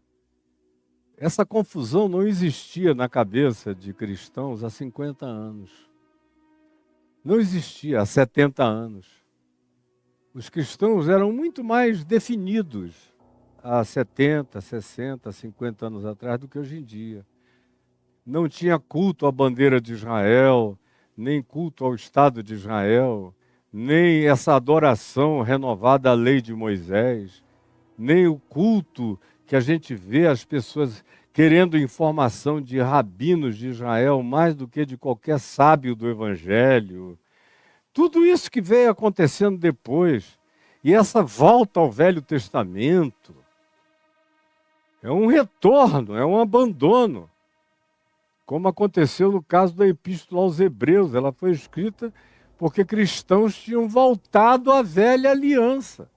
Essa confusão não existia na cabeça de cristãos há 50 anos. Não existia há 70 anos. Os cristãos eram muito mais definidos há 70, 60, 50 anos atrás do que hoje em dia. Não tinha culto à bandeira de Israel, nem culto ao Estado de Israel, nem essa adoração renovada à lei de Moisés, nem o culto que a gente vê as pessoas querendo informação de rabinos de Israel mais do que de qualquer sábio do Evangelho. Tudo isso que veio acontecendo depois, e essa volta ao Velho Testamento, é um retorno, é um abandono. Como aconteceu no caso da Epístola aos Hebreus, ela foi escrita porque cristãos tinham voltado à velha aliança.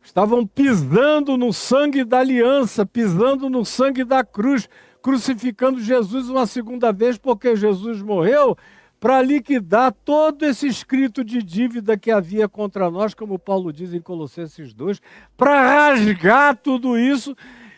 Estavam pisando no sangue da aliança, pisando no sangue da cruz, crucificando Jesus uma segunda vez, porque Jesus morreu para liquidar todo esse escrito de dívida que havia contra nós, como Paulo diz em Colossenses 2, para rasgar tudo isso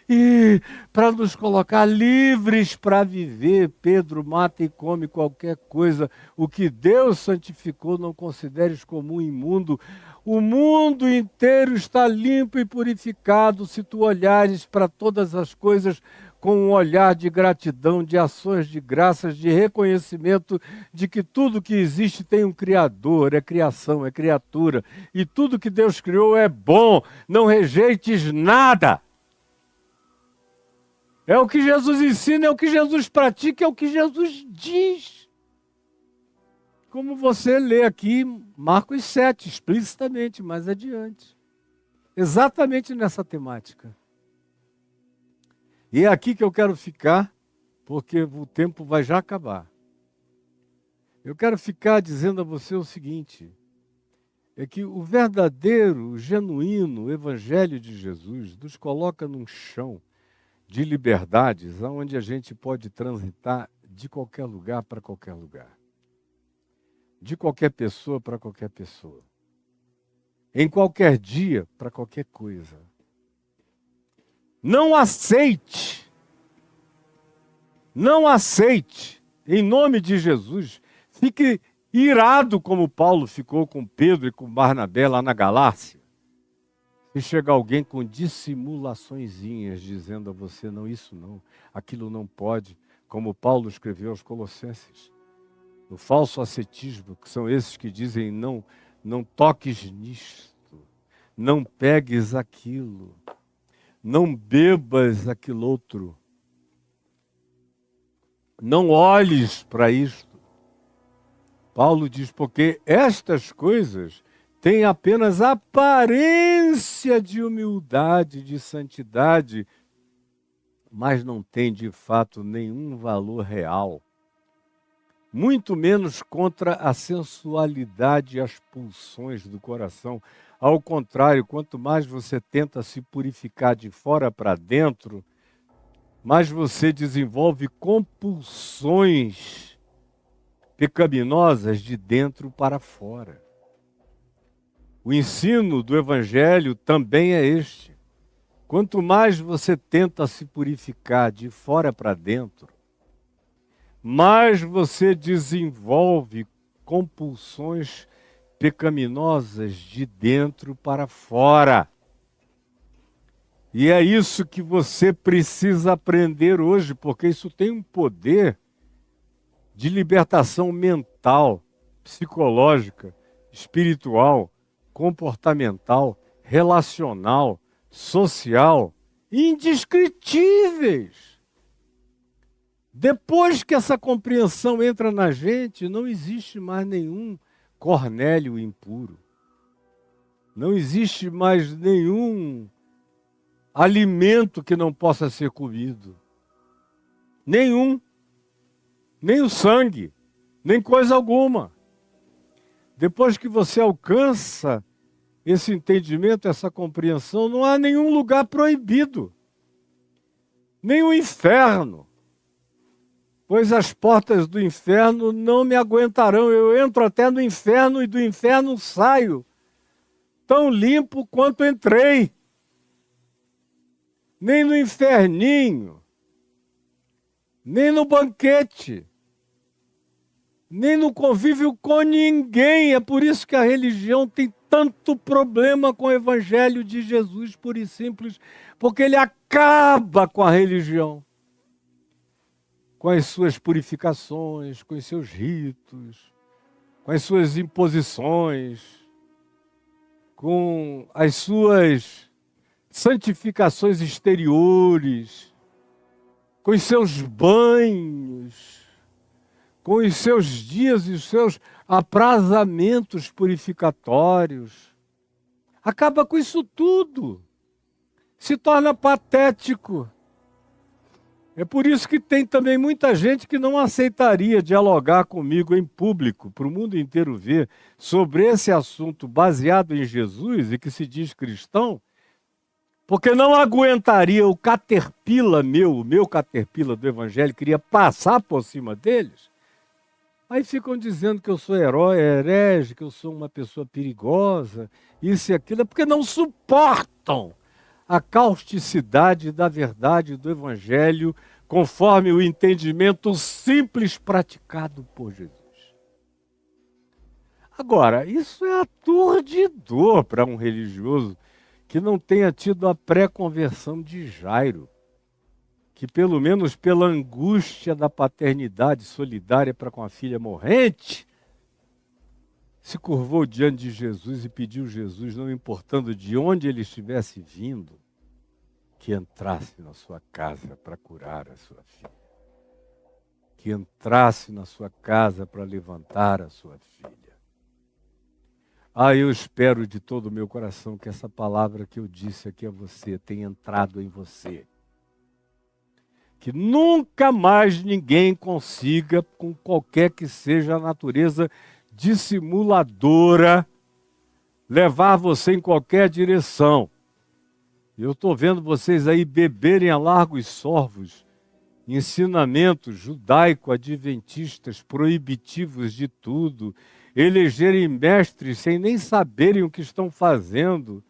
e para nos colocar livres para viver. Pedro, mata e come qualquer coisa. O que Deus santificou, não consideres como imundo. O mundo inteiro está limpo e purificado se tu olhares para todas as coisas com um olhar de gratidão, de ações de graças, de reconhecimento de que tudo que existe tem um Criador, é criação, é criatura. E tudo que Deus criou é bom, não rejeites nada. É o que Jesus ensina, é o que Jesus pratica, é o que Jesus diz. Como você lê aqui Marcos 7, explicitamente, mais adiante. Exatamente nessa temática. E é aqui que eu quero ficar, porque o tempo vai já acabar. Eu quero ficar dizendo a você o seguinte, é que o verdadeiro, o genuíno Evangelho de Jesus nos coloca num chão de liberdades, onde a gente pode transitar de qualquer lugar para qualquer lugar. De qualquer pessoa para qualquer pessoa. Em qualquer dia para qualquer coisa. Não aceite, em nome de Jesus, fique irado como Paulo ficou com Pedro e com Barnabé lá na Galácia. Se chega alguém com dissimulaçõezinhas dizendo a você, não, isso não, aquilo não pode, como Paulo escreveu aos Colossenses. O falso ascetismo, que são esses que dizem, não toques nisto, não pegues aquilo, não bebas aquilo outro, não olhes para isto. Paulo diz, porque estas coisas têm apenas aparência de humildade, de santidade, mas não têm de fato nenhum valor real. Muito menos contra a sensualidade e as pulsões do coração. Ao contrário, quanto mais você tenta se purificar de fora para dentro, mais você desenvolve compulsões pecaminosas de dentro para fora. O ensino do Evangelho também é este. Quanto mais você tenta se purificar de fora para dentro, mais você desenvolve compulsões pecaminosas de dentro para fora. E é isso que você precisa aprender hoje, porque isso tem um poder de libertação mental, psicológica, espiritual, comportamental, relacional, social, indescritíveis. Depois que essa compreensão entra na gente, não existe mais nenhum Cornélio impuro. Não existe mais nenhum alimento que não possa ser comido. Nenhum. Nem o sangue, nem coisa alguma. Depois que você alcança esse entendimento, essa compreensão, não há nenhum lugar proibido. Nem o inferno. Pois as portas do inferno não me aguentarão. Eu entro até no inferno e do inferno saio, tão limpo quanto entrei. Nem no inferninho, nem no banquete, nem no convívio com ninguém. É por isso que a religião tem tanto problema com o Evangelho de Jesus, puro e simples, porque ele acaba com a religião, com as suas purificações, com os seus ritos, com as suas imposições, com as suas santificações exteriores, com os seus banhos, com os seus dias e os seus aprazamentos purificatórios. Acaba com isso tudo. Se torna patético. É por isso que tem também muita gente que não aceitaria dialogar comigo em público, para o mundo inteiro ver, sobre esse assunto baseado em Jesus e que se diz cristão, porque não aguentaria o caterpillar o meu caterpillar do Evangelho, queria passar por cima deles. Aí ficam dizendo que eu sou herói, herege, que eu sou uma pessoa perigosa, isso e aquilo, é porque não suportam a causticidade da verdade do Evangelho, conforme o entendimento simples praticado por Jesus. Agora, isso é aturdidor para um religioso que não tenha tido a pré-conversão de Jairo, que pelo menos pela angústia da paternidade solidária para com a filha morrente, se curvou diante de Jesus e pediu Jesus, não importando de onde ele estivesse vindo, que entrasse na sua casa para curar a sua filha. Que entrasse na sua casa para levantar a sua filha. Eu espero de todo o meu coração que essa palavra que eu disse aqui a você tenha entrado em você. Que nunca mais ninguém consiga, com qualquer que seja a natureza dissimuladora, levar você em qualquer direção. Eu estou vendo vocês aí beberem a largos sorvos ensinamentos judaico-adventistas proibitivos de tudo, elegerem mestres sem nem saberem o que estão fazendo,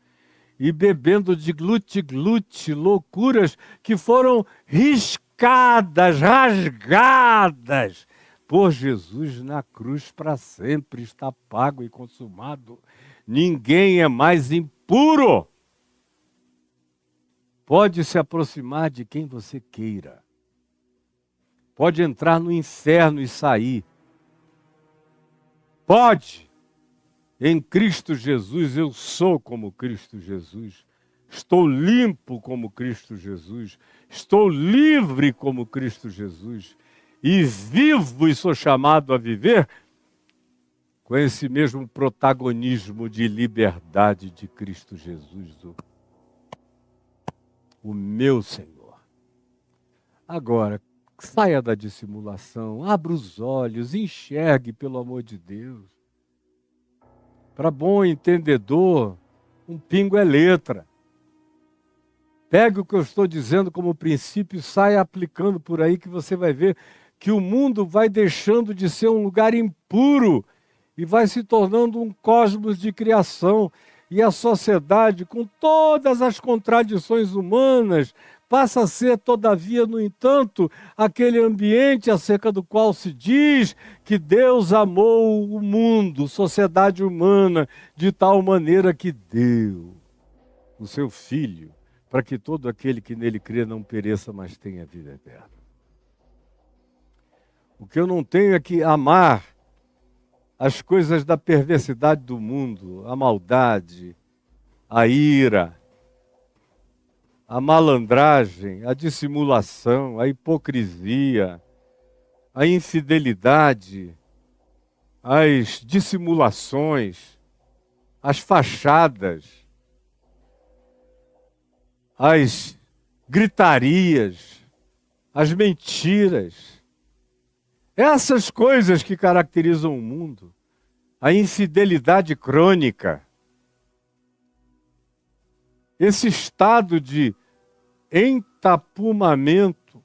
e bebendo de glute-glute, loucuras que foram riscadas, rasgadas por Jesus na cruz para sempre, está pago e consumado. Ninguém é mais impuro. Pode se aproximar de quem você queira. Pode entrar no inferno e sair. Pode. Em Cristo Jesus, eu sou como Cristo Jesus. Estou limpo como Cristo Jesus. Estou livre como Cristo Jesus. E vivo e sou chamado a viver com esse mesmo protagonismo de liberdade de Cristo Jesus, o meu Senhor. Agora, saia da dissimulação, abra os olhos, enxergue, pelo amor de Deus. Para bom entendedor, um pingo é letra. Pegue o que eu estou dizendo como princípio e saia aplicando por aí, que você vai ver que o mundo vai deixando de ser um lugar impuro e vai se tornando um cosmos de criação. E a sociedade, com todas as contradições humanas, passa a ser, todavia, no entanto, aquele ambiente acerca do qual se diz que Deus amou o mundo, sociedade humana, de tal maneira que deu o seu Filho, para que todo aquele que nele crê não pereça, mas tenha vida eterna. O que eu não tenho é que amar as coisas da perversidade do mundo, a maldade, a ira, a malandragem, a dissimulação, a hipocrisia, a infidelidade, as dissimulações, as fachadas, as gritarias, as mentiras. Essas coisas que caracterizam o mundo, a infidelidade crônica, esse estado de entapumamento,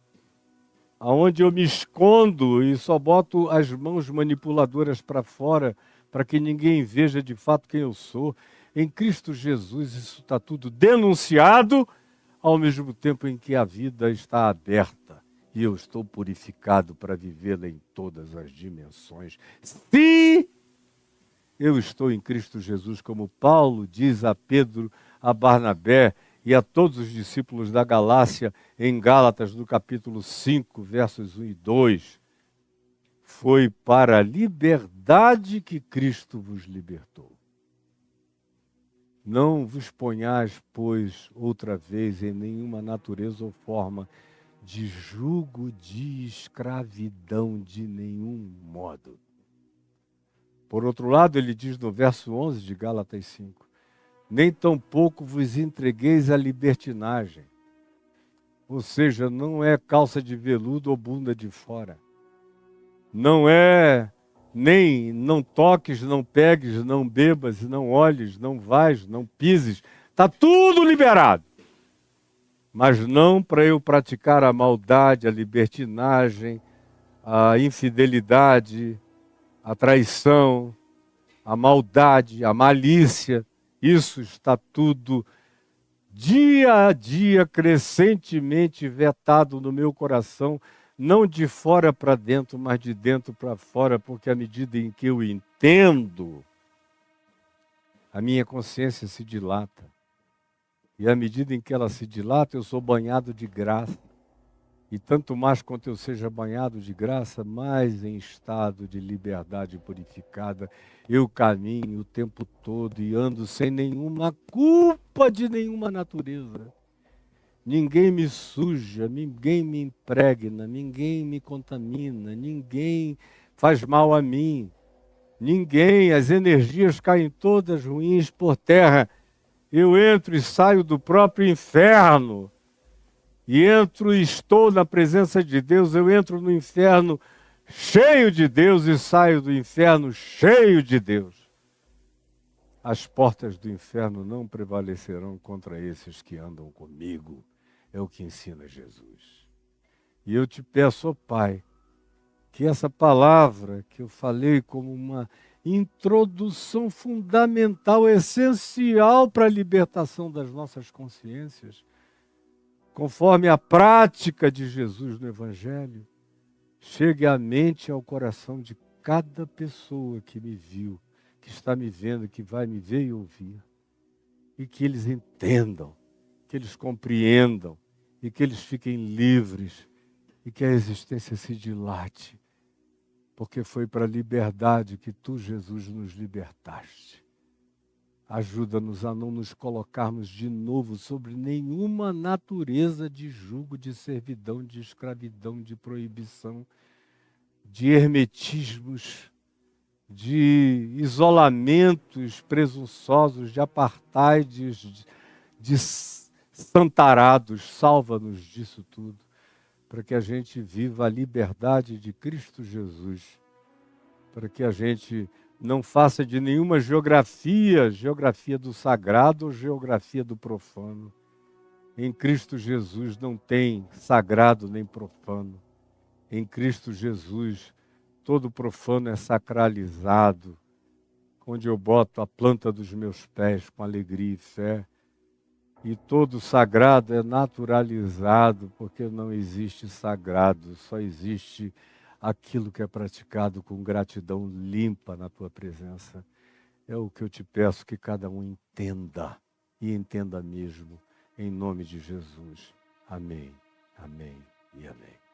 aonde eu me escondo e só boto as mãos manipuladoras para fora, para que ninguém veja de fato quem eu sou. Em Cristo Jesus isso está tudo denunciado, ao mesmo tempo em que a vida está aberta e eu estou purificado para vivê-la em todas as dimensões. Se eu estou em Cristo Jesus, como Paulo diz a Pedro, a Barnabé e a todos os discípulos da Galácia, em Gálatas, no capítulo 5, versos 1 e 2, foi para a liberdade que Cristo vos libertou. Não vos ponhais, pois, outra vez em nenhuma natureza ou forma de jugo de escravidão de nenhum modo. Por outro lado, ele diz no verso 11 de Gálatas 5, nem tampouco vos entregueis à libertinagem. Ou seja, não é calça de veludo ou bunda de fora. Não é nem não toques, não pegues, não bebas, não olhes, não vais, não pises. Está tudo liberado. Mas não para eu praticar a maldade, a libertinagem, a infidelidade, a traição, a maldade, a malícia. Isso está tudo dia a dia, crescentemente vetado no meu coração, não de fora para dentro, mas de dentro para fora, porque à medida em que eu entendo, a minha consciência se dilata. E à medida em que ela se dilata, eu sou banhado de graça. E tanto mais quanto eu seja banhado de graça, mais em estado de liberdade purificada, eu caminho o tempo todo e ando sem nenhuma culpa de nenhuma natureza. Ninguém me suja, ninguém me impregna, ninguém me contamina, ninguém faz mal a mim. Ninguém, as energias caem todas ruins por terra. Eu entro e saio do próprio inferno. E entro e estou na presença de Deus, eu entro no inferno cheio de Deus e saio do inferno cheio de Deus. As portas do inferno não prevalecerão contra esses que andam comigo. É o que ensina Jesus. E eu te peço, ó Pai, que essa palavra que eu falei como uma introdução fundamental, essencial para a libertação das nossas consciências, conforme a prática de Jesus no Evangelho, chegue à mente e ao coração de cada pessoa que me viu, que está me vendo, que vai me ver e ouvir. E que eles entendam, que eles compreendam, e que eles fiquem livres, e que a existência se dilate, porque foi para a liberdade que tu, Jesus, nos libertaste. Ajuda-nos a não nos colocarmos de novo sobre nenhuma natureza de jugo, de servidão, de escravidão, de proibição, de hermetismos, de isolamentos presunçosos, de apartheids, de santarados. Salva-nos disso tudo, para que a gente viva a liberdade de Cristo Jesus, para que a gente não faça de nenhuma geografia do sagrado ou geografia do profano. Em Cristo Jesus não tem sagrado nem profano. Em Cristo Jesus, todo profano é sacralizado, onde eu boto a planta dos meus pés com alegria e fé. E todo sagrado é naturalizado, porque não existe sagrado, só existe aquilo que é praticado com gratidão limpa na tua presença. É o que eu te peço que cada um entenda, e entenda mesmo, em nome de Jesus. Amém, amém e amém.